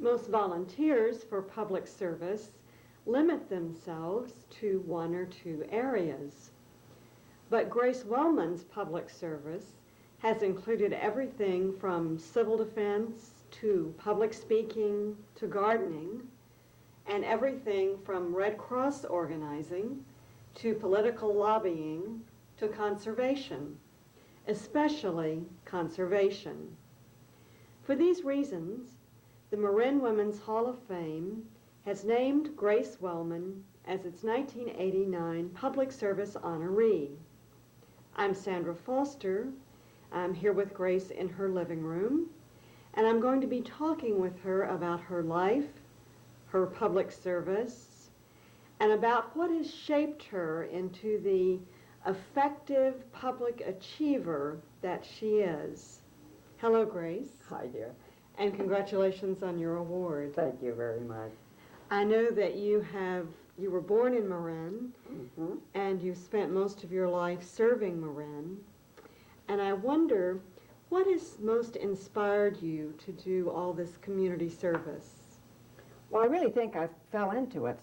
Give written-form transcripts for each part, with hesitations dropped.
Most volunteers for public service limit themselves to one or two areas. But Grace Wellman's public service has included everything from civil defense to public speaking to gardening, and everything from Red Cross organizing to political lobbying to conservation, especially conservation. For these reasons, the Marin Women's Hall of Fame has named Grace Wellman as its 1989 Public Service Honoree. I'm Sandra Foster. I'm here with Grace in her living room, and I'm going to be talking with her about her life, her public service, and about what has shaped her into the effective public achiever that she is. Hello, Grace. Hi, dear. And congratulations on your award. Thank you very much. I know that you were born in Marin, and you spent most of your life serving Marin. And I wonder, what has most inspired you to do all this community service? Well, I really think I fell into it.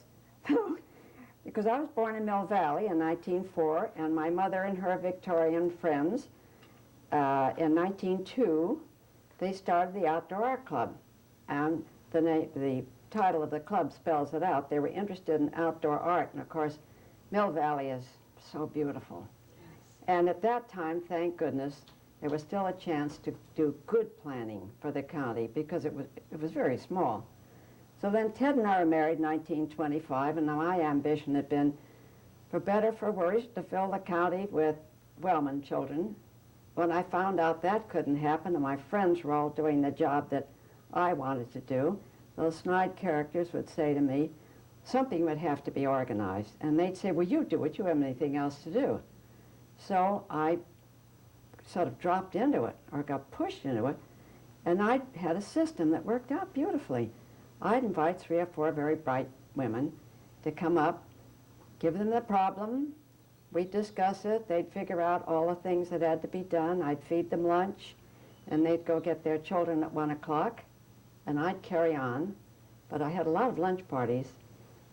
Because I was born in Mill Valley in 1904, and my mother and her Victorian friends, in 1902, they started the Outdoor Art Club. And the title of the club spells it out. They were interested in outdoor art, and of course, Mill Valley is so beautiful. Yes. And at that time, thank goodness, there was still a chance to do good planning for the county because it was very small. So then Ted and I were married in 1925, and my ambition had been, for better, for worse, to fill the county with Wellman children. When I found out that couldn't happen, and my friends were all doing the job that I wanted to do, those snide characters would say to me, something would have to be organized. And they'd say, well, you do it, you have anything else to do. So I sort of dropped into it, or got pushed into it, and I had a system that worked out beautifully. I'd invite 3 or 4 very bright women to come up, give them the problem, we'd discuss it, they'd figure out all the things that had to be done, I'd feed them lunch, and they'd go get their children at 1 o'clock, and I'd carry on. But I had a lot of lunch parties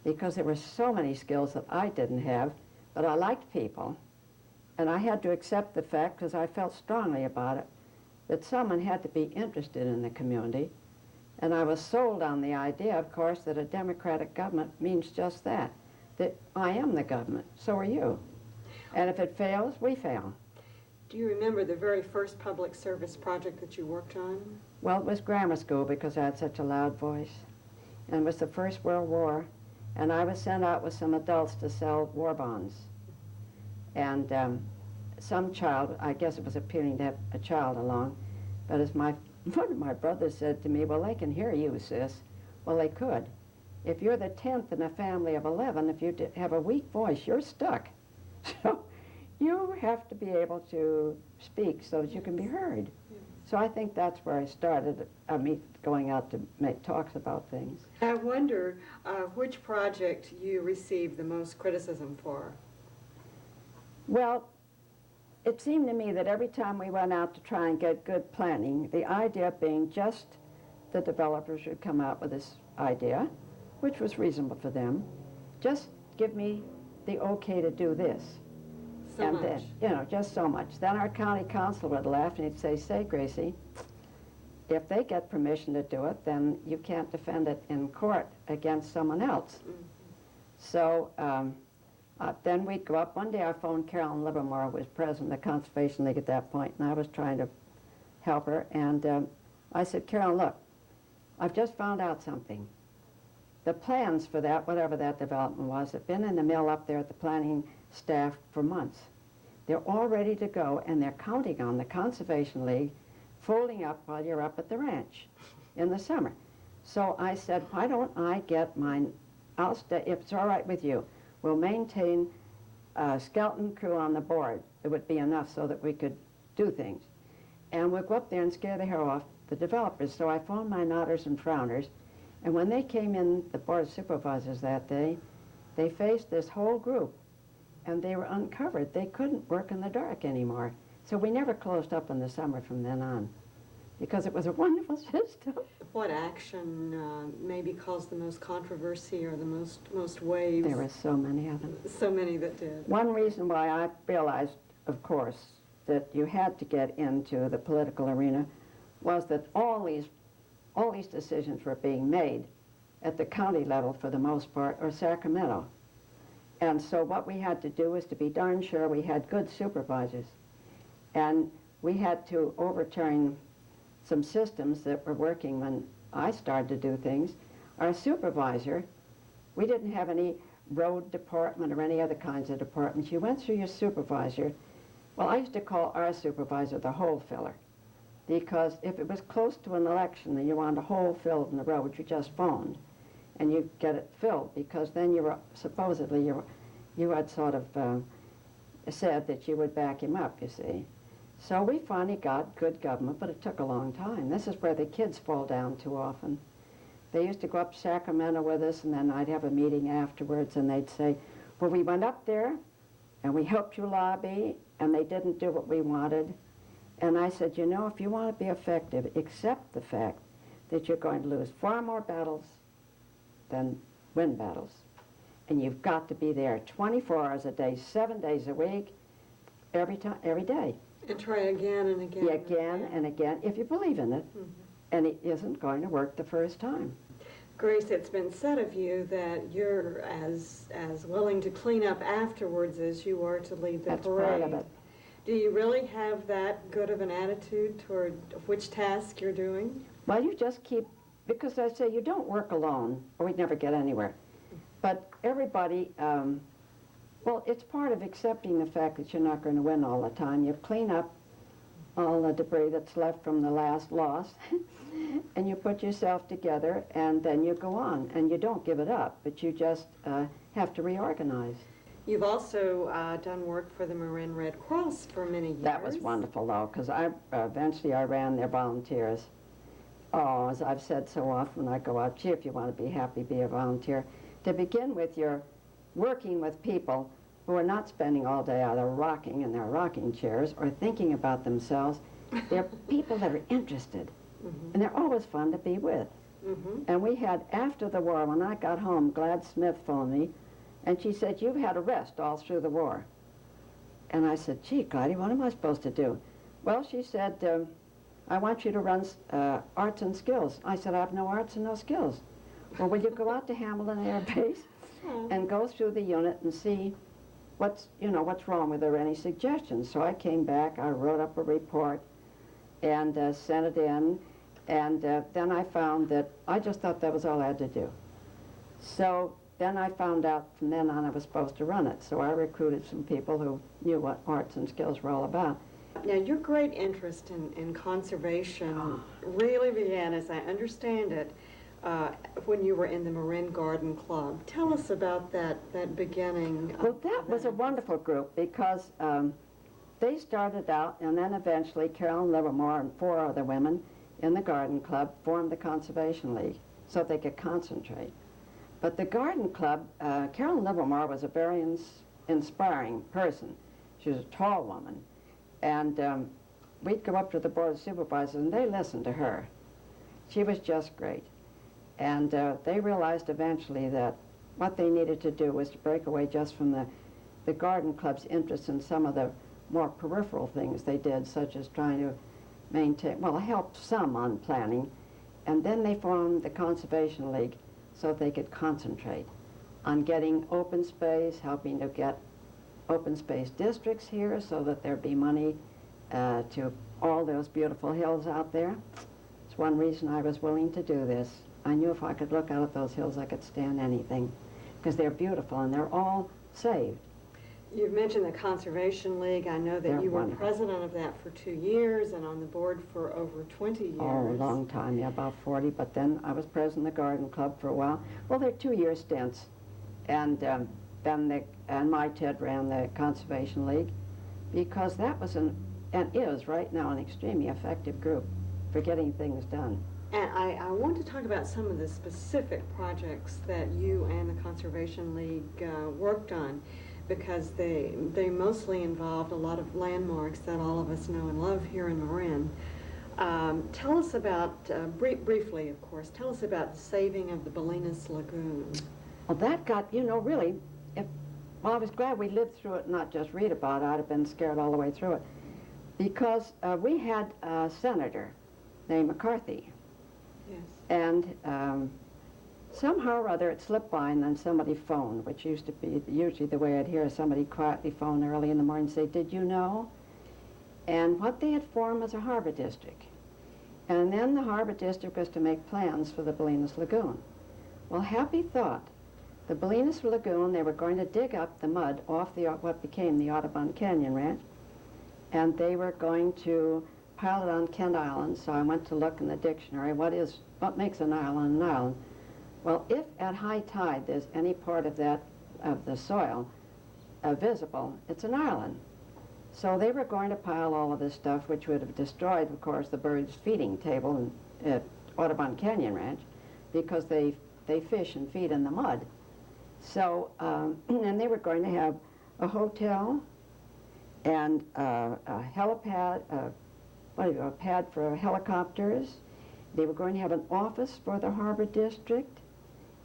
because there were so many skills that I didn't have, but I liked people, and I had to accept the fact, because I felt strongly about it, that someone had to be interested in the community. And I was sold on the idea, of course, that a democratic government means just that I am the government, so are you. And if it fails, we fail. Do you remember the very first public service project that you worked on? Well, it was grammar school because I had such a loud voice. And it was the First World War, and I was sent out with some adults to sell war bonds. And some child, I guess it was appealing to have a child along, but as one of my brothers said to me, well, they can hear you, sis. Well, they could. If you're the 10th in a family of 11, if you have a weak voice, you're stuck. So you have to be able to speak so that you can be heard. So I think that's where I started, me going out to make talks about things. I wonder which project you received the most criticism for? Well, it seemed to me that every time we went out to try and get good planning, the idea being just the developers should come out with this idea, which was reasonable for them, just give me the okay to do this. So much. Then, you know, just so much. Then our county council would laugh and he'd say, Gracie, if they get permission to do it, then you can't defend it in court against someone else. Mm-hmm. So then we'd go up. One day I phoned Carolyn Livermore, who was president of the Conservation League at that point, and I was trying to help her. And I said, Carolyn, look, I've just found out something. The plans for that, whatever that development was, have been in the mill up there at the planning staff for months. They're all ready to go, and they're counting on the Conservation League folding up while you're up at the ranch in the summer. So I said, why don't I get mine? If it's all right with you, we'll maintain a skeleton crew on the board. It would be enough so that we could do things. And we'll go up there and scare the hair off the developers. So I phoned my nodders and frowners, and when they came in, the board of supervisors that day, they faced this whole group, and they were uncovered. They couldn't work in the dark anymore. So we never closed up in the summer from then on. because it was a wonderful system. What action maybe caused the most controversy or the most waves? There were so many of them. So many that did. One reason why I realized, of course, that you had to get into the political arena was that all these decisions were being made at the county level for the most part, or Sacramento. And so what we had to do was to be darn sure we had good supervisors. And we had to overturn some systems that were working when I started to do things. Our supervisor, we didn't have any road department or any other kinds of departments. You went through your supervisor. Well, I used to call our supervisor the hole filler, because if it was close to an election and you wanted a hole filled in the road, you just phoned and you get it filled, because then you were supposedly you had sort of said that you would back him up, you see. So we finally got good government, but it took a long time. This is where the kids fall down too often. They used to go up to Sacramento with us, and then I'd have a meeting afterwards, and they'd say, well, we went up there and we helped you lobby, and they didn't do what we wanted. And I said, you know, if you want to be effective, accept the fact that you're going to lose far more battles than win battles. And you've got to be there 24 hours a day, 7 days a week, every day. And try again and again. Yeah, again and again, if you believe in it. Mm-hmm. And it isn't going to work the first time. Grace, it's been said of you that you're as willing to clean up afterwards as you are to lead the That's parade. part of it. Do you really have that good of an attitude toward which task you're doing? Well, you just keep, because I say you don't work alone, or we'd never get anywhere. But everybody, well, it's part of accepting the fact that you're not going to win all the time. You clean up all the debris that's left from the last loss, and you put yourself together, and then you go on. And you don't give it up, but you just have to reorganize. You've also done work for the Marin Red Cross for many years. That was wonderful, though, because eventually I ran their volunteers. Oh, as I've said so often when I go out, gee, if you want to be happy, be a volunteer. To begin with, you're working with people who are not spending all day either rocking in their rocking chairs or thinking about themselves. They're people that are interested, and they're always fun to be with. And we had, after the war, when I got home, Glad Smith phoned me, and she said, you've had a rest all through the war. And I said, gee, Gladys, what am I supposed to do? Well, she said, I want you to run arts and skills. I said, I have no arts and no skills. Well, will you go out to Hamilton Air Base and go through the unit and see what's wrong with it, or any suggestions? So I came back, I wrote up a report and sent it in, and then I found that I just thought that was all I had to do. So then I found out from then on I was supposed to run it. So I recruited some people who knew what arts and skills were all about. Now, your great interest in conservation really began, as I understand it, when you were in the Marin Garden Club. Tell us about that beginning. Well, that was a wonderful group, because they started out, and then eventually Carolyn Livermore and 4 other women in the Garden Club formed the Conservation League so they could concentrate. But the Garden Club, Carolyn Livermore was a very inspiring person. She was a tall woman. And we'd go up to the Board of Supervisors, and they listened to her. She was just great. And they realized eventually that what they needed to do was to break away just from the Garden Club's interest in some of the more peripheral things they did, such as trying to maintain, well, help some on planning. And then they formed the Conservation League so they could concentrate on getting open space, helping to get open space districts here so that there'd be money to all those beautiful hills out there. It's one reason I was willing to do this. I knew if I could look out at those hills, I could stand anything, because they're beautiful and they're all saved. You've mentioned the Conservation League. I know that They're you were wonderful. president of that for 2 years and on the board for over 20 years. Oh, a long time, yeah, about 40, but then I was president of the Garden Club for a while. Well, they're 2-year stints, and then my Ted ran the Conservation League, because that was and is right now an extremely effective group for getting things done. And I want to talk about some of the specific projects that you and the Conservation League worked on, because they mostly involved a lot of landmarks that all of us know and love here in Marin. Tell us about, briefly of course, tell us about the saving of the Bolinas Lagoon. Well, that got, you know, really, well, I was glad we lived through it, not just read about it. I'd have been scared all the way through it. Because we had a senator named McCarthy. Yes. And somehow or other it slipped by, and then somebody phoned, which used to be usually the way I'd hear somebody quietly phone early in the morning and say, "Did you know?" And what they had formed was a harbor district. And then the harbor district was to make plans for the Bolinas Lagoon. Well, happy thought. The Bolinas Lagoon, they were going to dig up the mud off what became the Audubon Canyon Ranch, and they were going to pile it on Kent Island. So I went to look in the dictionary, what makes an island an island? Well, if at high tide there's any part of the soil visible, it's an island. So they were going to pile all of this stuff, which would have destroyed, of course, the birds' feeding table at Audubon Canyon Ranch, because they fish and feed in the mud. So, and they were going to have a hotel and a helipad, a pad for helicopters. They were going to have an office for the harbor district.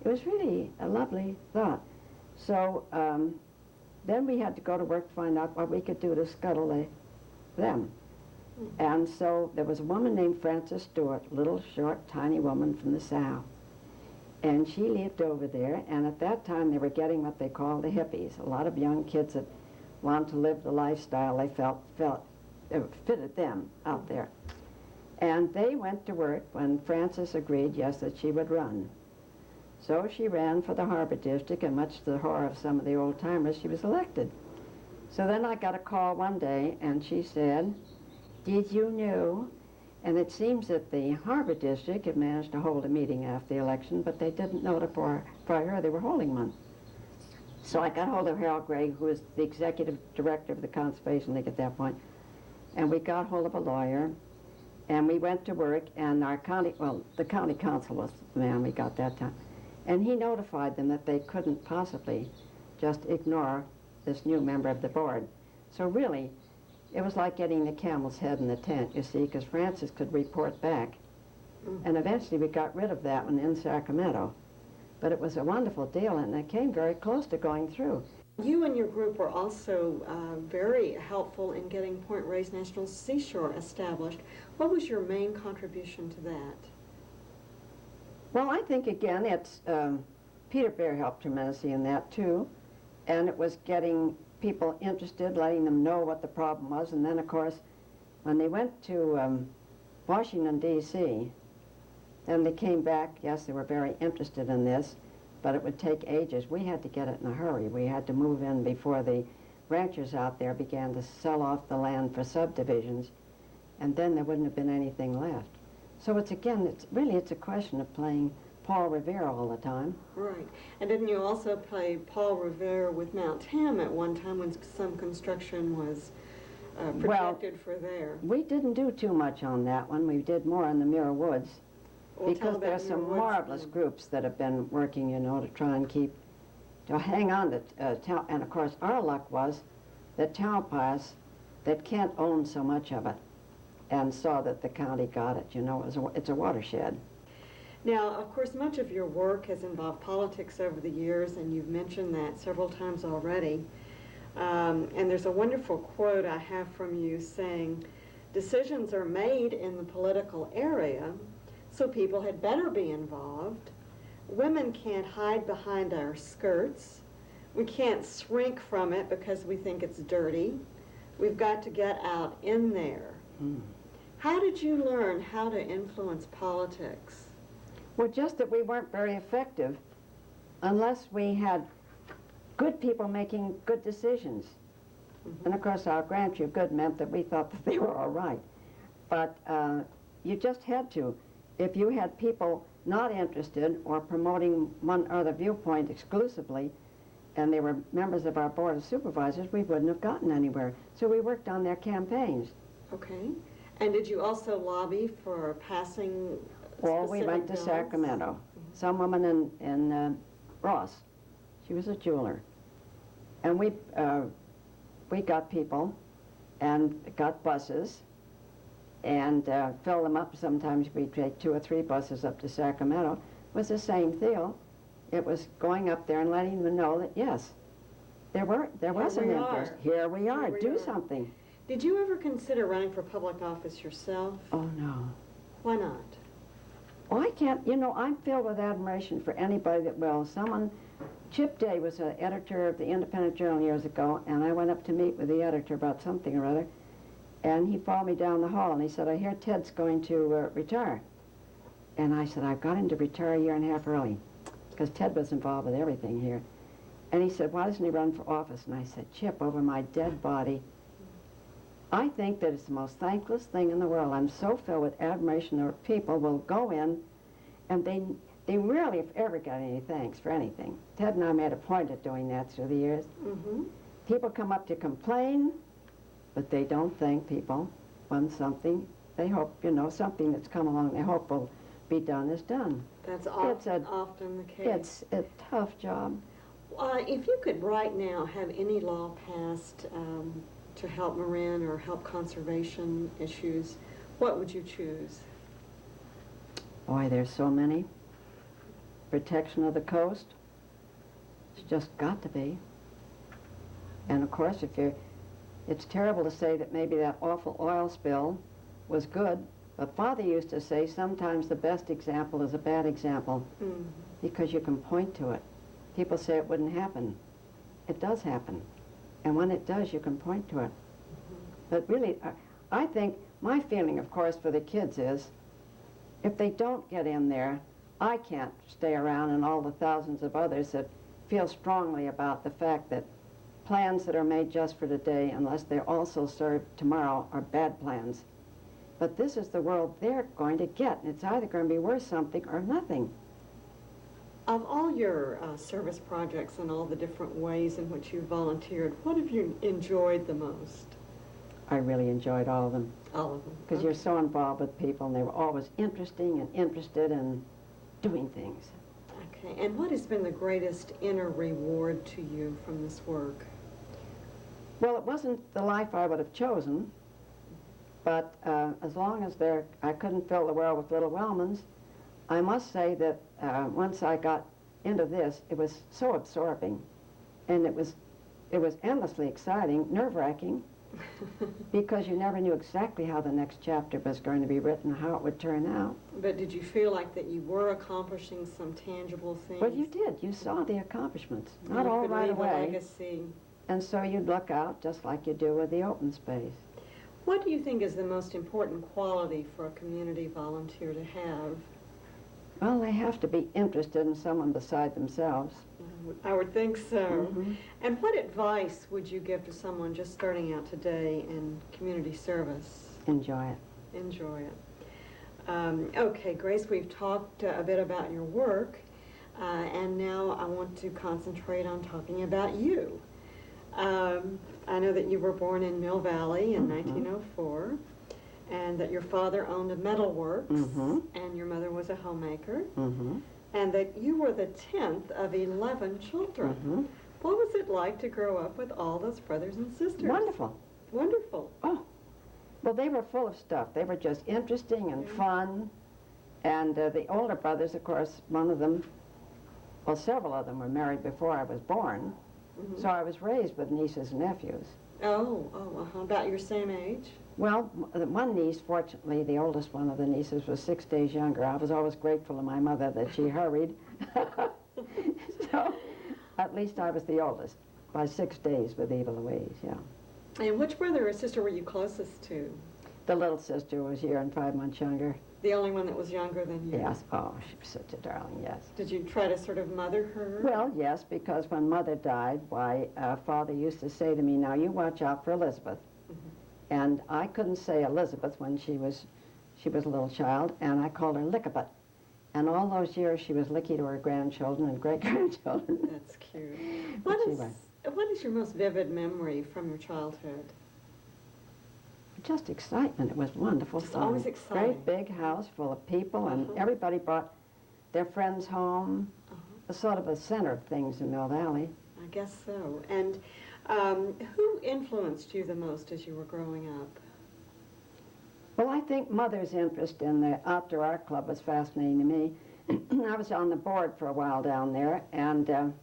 It was really a lovely thought. So then we had to go to work to find out what we could do to scuttle them. And so there was a woman named Frances Stewart, little, short, tiny woman from the South. And she lived over there, and at that time they were getting what they called the hippies, a lot of young kids that wanted to live the lifestyle they felt it fitted them out there. And they went to work when Frances agreed, yes, that she would run. So she ran for the harbor district, and much to the horror of some of the old-timers, she was elected. So then I got a call one day, and she said, "Did you know?" And it seems that the harbor district had managed to hold a meeting after the election, but they didn't notify her they were holding one. So I got hold of Harold Gray, who was the executive director of the Conservation League at that point, and we got hold of a lawyer, and we went to work, and our county, well, the county council was the man we got that time, and he notified them that they couldn't possibly just ignore this new member of the board. So really, it was like getting the camel's head in the tent, you see, because Frances could report back. And eventually we got rid of that one in Sacramento. But it was a wonderful deal, and it came very close to going through. You and your group were also very helpful in getting Point Reyes National Seashore established. What was your main contribution to that? Well, I think, again, it's Peter Bear helped tremendously in that, too. And it was getting people interested, letting them know what the problem was. And then, of course, when they went to Washington, D.C., then they came back. Yes, they were very interested in this, but it would take ages. We had to get it in a hurry. We had to move in before the ranchers out there began to sell off the land for subdivisions, and then there wouldn't have been anything left. So it's, again, it's a question of playing Paul Revere all the time. Right. And didn't you also play Paul Revere with Mount Tam at one time when some construction was projected for there? We didn't do too much on that one. We did more in the Muir Woods. Well, because there's some marvelous groups that have been working, you know, to try and to hang on to town. And of course, our luck was that Taupauas, that Kent owned so much of it and saw that the county got it. You know, it's a watershed. Now, of course, much of your work has involved politics over the years, and you've mentioned that several times already. And there's a wonderful quote I have from you saying, "Decisions are made in the political area, so people had better be involved. Women can't hide behind our skirts. We can't shrink from it because we think it's dirty. We've got to get out in there." How did you learn how to influence politics? Well, just that we weren't very effective unless we had good people making good decisions. And of course, I'll grant you, good meant that we thought that they were all right. But you just had to. If you had people not interested or promoting one other viewpoint exclusively, and they were members of our Board of Supervisors, we wouldn't have gotten anywhere. So we worked on their campaigns. Okay. And did you also lobby for passing Well, we went to bills? Sacramento. Some woman in Ross, she was a jeweler. And we got people and got buses and fill them up. Sometimes we'd take 2 or 3 buses up to Sacramento. It was the same deal. It was going up there and letting them know that, yes, there was an interest. Here we are. Do something. Did you ever consider running for public office yourself? Oh, no. Why not? Well, I can't, you know, I'm filled with admiration for anybody that will. Chip Day was an editor of the Independent Journal years ago, and I went up to meet with the editor about something or other, and he followed me down the hall, and he said, I hear Ted's going to retire. And I said, I've got him to retire a year and a half early, because Ted was involved with everything here. And he said, why doesn't he run for office? And I said, Chip, over my dead body, I think that it's the most thankless thing in the world. I'm so filled with admiration that people will go in, and they rarely, if ever, got any thanks for anything. Ted and I made a point of doing that through the years. Mm-hmm. People come up to complain, but they don't thank people when something, they hope, you know, something that's come along, they hope will be done is done. That's often the case. It's a tough job. If you could right now have any law passed to help Marin or help conservation issues, what would you choose? Boy, there's so many. Protection of the coast. It's just got to be. And of course, it's terrible to say that maybe that awful oil spill was good, but Father used to say sometimes the best example is a bad example, because you can point to it. People say it wouldn't happen. It does happen. And when it does, you can point to it. But really, I think my feeling, of course, for the kids is, if they don't get in there, I can't stay around, and all the thousands of others that feel strongly about the fact that plans that are made just for today, unless they're also served tomorrow, are bad plans. But this is the world they're going to get, and it's either going to be worth something or nothing. Of all your service projects and all the different ways in which you volunteered, what have you enjoyed the most? I really enjoyed all of them. All of them. Because you're so involved with people, and they were always interesting and interested in doing things. Okay, and what has been the greatest inner reward to you from this work? Well, it wasn't the life I would have chosen, but as long as I couldn't fill the world with little Wellmans, I must say that once I got into this, it was so absorbing, and it was endlessly exciting, nerve-wracking, because you never knew exactly how the next chapter was going to be written, how it would turn out. But did you feel like that you were accomplishing some tangible things? Well, you did. You saw the accomplishments, not all right away. A legacy. And so you'd look out just like you do with the open space. What do you think is the most important quality for a community volunteer to have? Well, they have to be interested in someone beside themselves. I would think so. And what advice would you give to someone just starting out today in community service? Enjoy it. Enjoy it. Okay, Grace, we've talked a bit about your work, and now I want to concentrate on talking about you. I know that you were born in Mill Valley in 1904, and that your father owned a metalworks, and your mother was a homemaker, and that you were the 10th of 11 children. What was it like to grow up with all those brothers and sisters? Wonderful. Wonderful. Oh, well, they were full of stuff. They were just interesting and fun, and the older brothers, of course, one of them, well, several of them were married before I was born, so I was raised with nieces and nephews. About your same age? Well, one niece, fortunately, the oldest one of the nieces, was 6 days younger. I was always grateful to my mother that she hurried. So, at least I was the oldest, by 6 days with Eva Louise, yeah. And which brother or sister were you closest to? The little sister was a year and 5 months younger. The only one that was younger than you? Yes. Oh, she was such a darling, yes. Did you try to sort of mother her? Well, yes, because when Mother died, why, Father used to say to me, now you watch out for Elizabeth. And I couldn't say Elizabeth when she was a little child, and I called her Lickabut. And all those years she was Licky to her grandchildren and great-grandchildren. That's cute. What is your most vivid memory from your childhood? Just excitement. It was wonderful Just fun. always exciting. Great big house full of people, and everybody brought their friends home. It was sort of the center of things in Mill Valley. I guess so. And who influenced you the most as you were growing up? Well, I think Mother's interest in the outdoor art club was fascinating to me. I was on the board for a while down there, and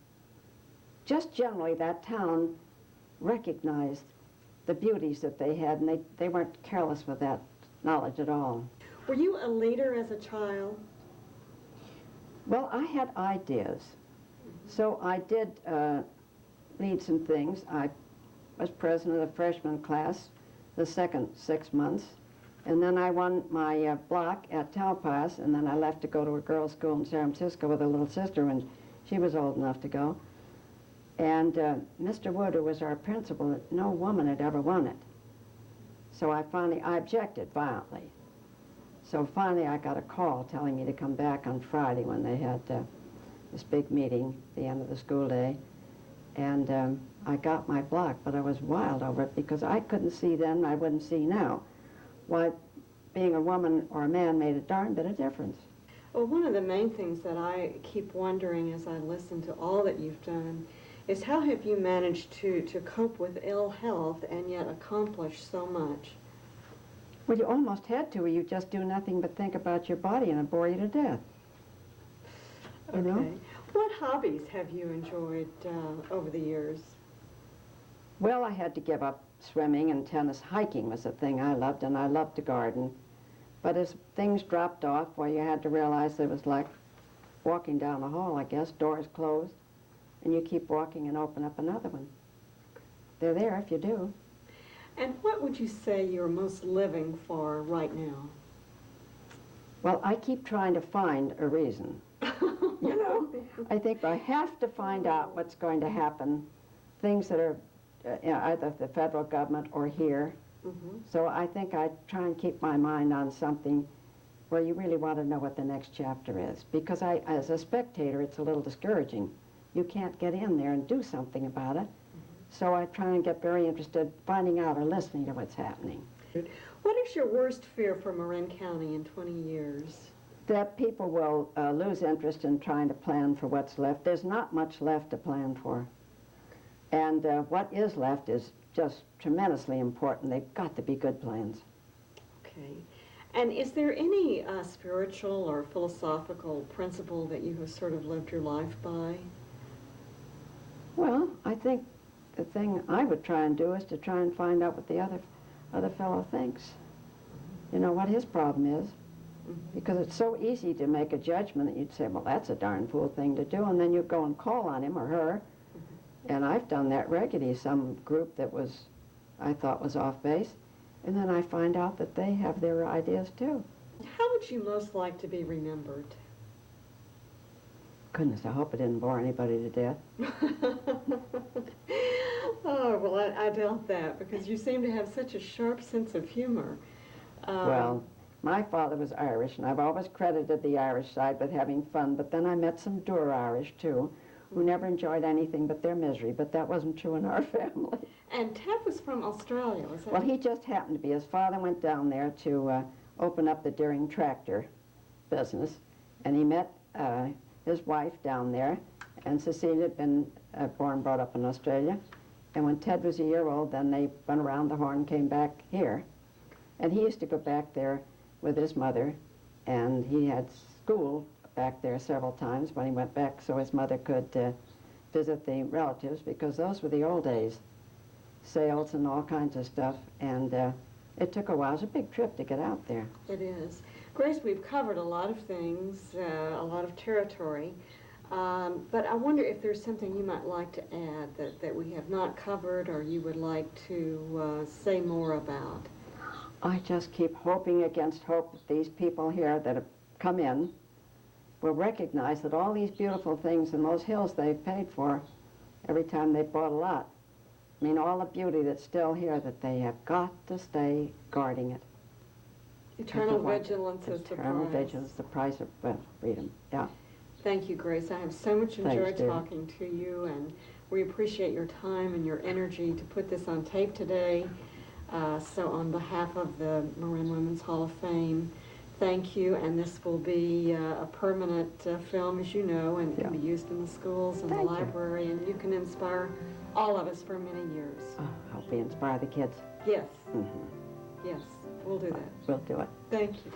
just generally that town recognized the beauties that they had, and they weren't careless with that knowledge at all. Were you a leader as a child? Well, I had ideas, so I did lead some things. I was president of the freshman class the second 6 months, and then I won my block at Taupas, and then I left to go to a girls' school in San Francisco with a little sister when she was old enough to go. And Mr. Wood, who was our principal, no woman had ever won it. So I objected violently. So finally I got a call telling me to come back on Friday when they had this big meeting at the end of the school day. And I got my block, but I was wild over it because I couldn't see then and I wouldn't see now why being a woman or a man made a darn bit of difference. Well, one of the main things that I keep wondering as I listen to all that you've done is how have you managed to cope with ill health and yet accomplish so much? Well, you almost had to, or you just do nothing but think about your body and it'd bore you to death. You know? Okay. What hobbies have you enjoyed over the years? Well, I had to give up swimming and tennis. Hiking was a thing I loved, and I loved to garden. But as things dropped off, well, you had to realize it was like walking down the hall, I guess, doors closed, and you keep walking and open up another one. They're there if you do. And what would you say you're most living for right now? Well, I keep trying to find a reason. You know, I think I have to find out what's going to happen, things that are either the federal government or here. Mm-hmm. So I think I try and keep my mind on something where you really want to know what the next chapter is. Because as a spectator, it's a little discouraging. You can't get in there and do something about it. Mm-hmm. So I try and get very interested finding out or listening to what's happening. What is your worst fear for Marin County in 20 years? That people will lose interest in trying to plan for what's left. There's not much left to plan for. And what is left is just tremendously important. They've got to be good plans. Okay. And is there any spiritual or philosophical principle that you have sort of lived your life by? Well, I think the thing I would try and do is to try and find out what the other fellow thinks. You know, what his problem is. Because it's so easy to make a judgment that you'd say, well, that's a darn fool thing to do, and then you go and call on him or her. And I've done that regularly, some group that I thought was off base, and then I find out that they have their ideas too. How would you most like to be remembered? Goodness, I hope it didn't bore anybody to death. Oh, well, I doubt that, because you seem to have such a sharp sense of humor. Well, my father was Irish, and I've always credited the Irish side with having fun, but then I met some dour Irish, too, who never enjoyed anything but their misery, but that wasn't true in our family. And Ted was from Australia, was that? Well, he just happened to be. His father went down there to open up the Deering tractor business, and he met his wife down there, and Cecilia had been born and brought up in Australia. And when Ted was a year old, then they went around the horn and came back here. And he used to go back there with his mother, and he had school back there several times when he went back so his mother could visit the relatives, because those were the old days, sales and all kinds of stuff, and it took a while. It was a big trip to get out there. It is. Grace, we've covered a lot of things, a lot of territory, but I wonder if there's something you might like to add that we have not covered or you would like to say more about. I just keep hoping against hope that these people here that have come in will recognize that all these beautiful things in those hills they've paid for every time they bought a lot, I mean, all the beauty that's still here, that they have got to stay guarding it. Eternal vigilance is the price. Eternal vigilance, the price of freedom, yeah. Thank you, Grace. I have so much enjoyed dear. talking to you, and we appreciate your time and your energy to put this on tape today. So on behalf of the Marin Women's Hall of Fame, thank you, and this will be a permanent film, as you know, and can be used in the schools and the library, and you can inspire all of us for many years. I hope we inspire the kids. Yes. Mm-hmm. Yes. we'll do that. We'll do it. Thank you.